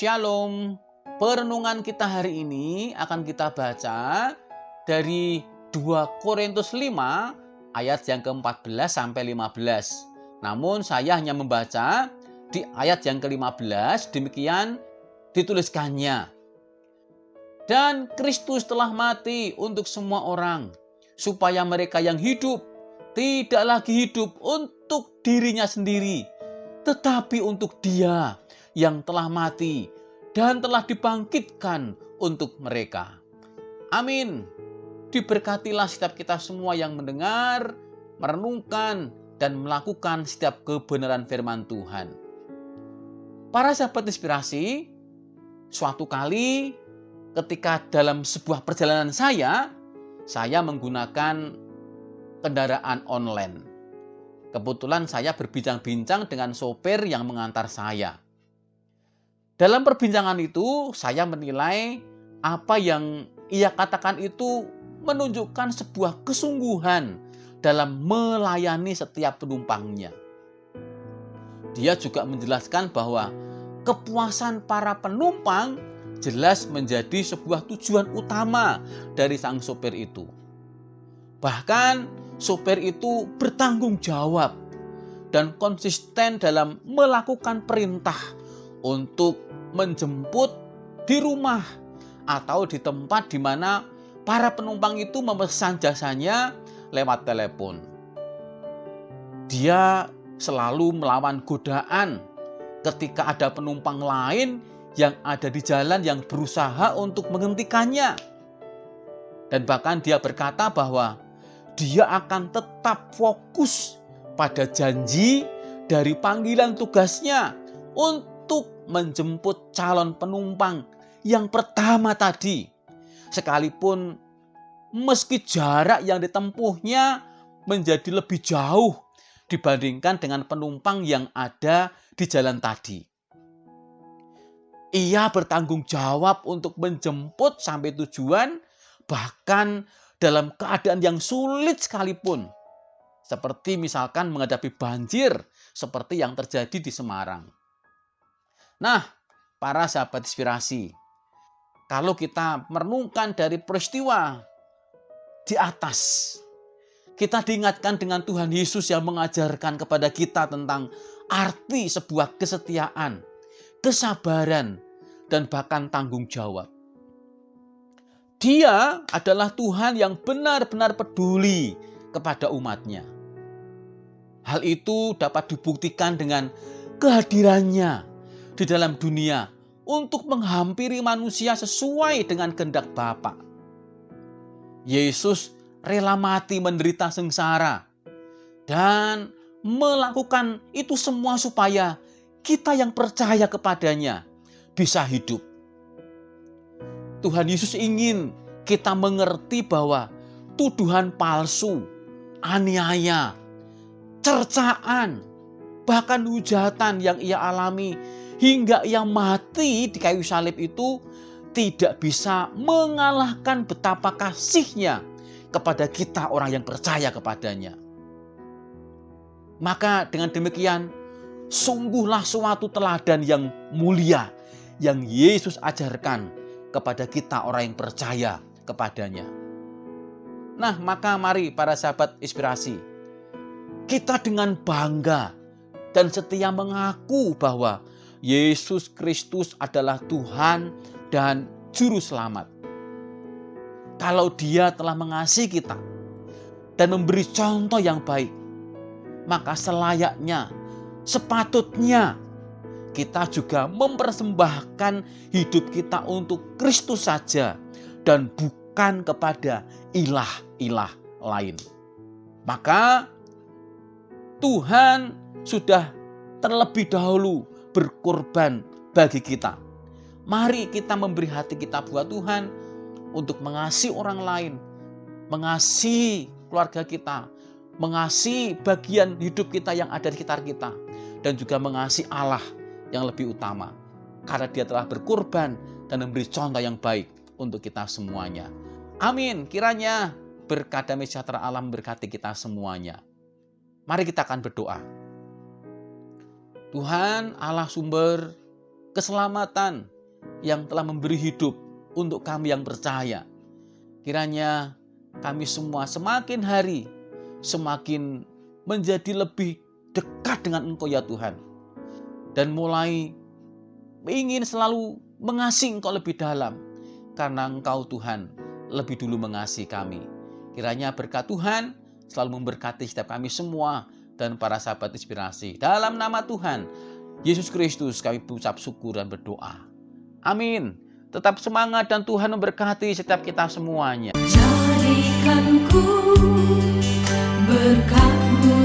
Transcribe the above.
Shalom. Perenungan kita hari ini akan kita baca dari 2 Korintus 5 ayat yang ke-14 sampai 15. Namun saya hanya membaca di ayat yang ke-15, demikian dituliskannya. Dan Kristus telah mati untuk semua orang, supaya mereka yang hidup tidak lagi hidup untuk dirinya sendiri, tetapi untuk Dia yang telah mati dan telah dibangkitkan untuk mereka. Amin. Diberkatilah setiap kita semua yang mendengar, merenungkan, dan melakukan setiap kebenaran firman Tuhan. Para sahabat inspirasi, suatu kali ketika dalam sebuah perjalanan saya menggunakan kendaraan online. Kebetulan saya berbincang-bincang dengan sopir yang mengantar saya. Dalam perbincangan itu, saya menilai apa yang ia katakan itu menunjukkan sebuah kesungguhan dalam melayani setiap penumpangnya. Dia juga menjelaskan bahwa kepuasan para penumpang jelas menjadi sebuah tujuan utama dari sang sopir itu. Bahkan sopir itu bertanggung jawab dan konsisten dalam melakukan perintah untuk menjemput di rumah atau di tempat di mana para penumpang itu memesan jasanya lewat telepon. Dia selalu melawan godaan ketika ada penumpang lain yang ada di jalan yang berusaha untuk menghentikannya. Dan bahkan dia berkata bahwa dia akan tetap fokus pada janji dari panggilan tugasnya untuk menjemput calon penumpang yang pertama tadi. Sekalipun meski jarak yang ditempuhnya menjadi lebih jauh dibandingkan dengan penumpang yang ada di jalan tadi. Ia bertanggung jawab untuk menjemput sampai tujuan, bahkan dalam keadaan yang sulit sekalipun. Seperti misalkan menghadapi banjir seperti yang terjadi di Semarang. Nah, para sahabat inspirasi, kalau kita merenungkan dari peristiwa di atas, kita diingatkan dengan Tuhan Yesus yang mengajarkan kepada kita tentang arti sebuah kesetiaan, kesabaran, dan bahkan tanggung jawab. Dia adalah Tuhan yang benar-benar peduli kepada umatnya. Hal itu dapat dibuktikan dengan kehadirannya di dalam dunia untuk menghampiri manusia sesuai dengan kehendak Bapa. Yesus rela mati menderita sengsara dan melakukan itu semua supaya kita yang percaya kepadanya bisa hidup. Tuhan Yesus ingin kita mengerti bahwa tuduhan palsu, aniaya, cercaan, bahkan hujatan yang ia alami hingga ia mati di kayu salib itu tidak bisa mengalahkan betapa kasihnya kepada kita orang yang percaya kepadanya. Maka dengan demikian, sungguhlah suatu teladan yang mulia yang Yesus ajarkan kepada kita orang yang percaya kepadanya. Nah, maka mari para sahabat inspirasi, kita dengan bangga dan setia mengaku bahwa Yesus Kristus adalah Tuhan dan Juru Selamat. Kalau Dia telah mengasihi kita dan memberi contoh yang baik, maka selayaknya, sepatutnya kita juga mempersembahkan hidup kita untuk Kristus saja dan bukan kepada ilah-ilah lain. Maka Tuhan sudah terlebih dahulu berkorban bagi kita. Mari kita memberi hati kita buat Tuhan untuk mengasihi orang lain, mengasihi keluarga kita, mengasihi bagian hidup kita yang ada di sekitar kita, dan juga mengasihi Allah yang lebih utama. Karena Dia telah berkorban dan memberi contoh yang baik untuk kita semuanya. Amin. Kiranya berkat damai sejahtera Allah memberkati kita semuanya. Mari kita akan berdoa. Tuhan Allah sumber keselamatan yang telah memberi hidup untuk kami yang percaya. Kiranya kami semua semakin hari semakin menjadi lebih dekat dengan Engkau ya Tuhan. Dan mulai ingin selalu mengasihi Engkau lebih dalam. Karena Engkau Tuhan lebih dulu mengasihi kami. Kiranya berkat Tuhan selalu memberkati setiap kami semua dan para sahabat inspirasi. Dalam nama Tuhan Yesus Kristus kami ucap syukur dan berdoa. Amin. Tetap semangat dan Tuhan memberkati setiap kita semuanya. Jadikan ku berkat-Mu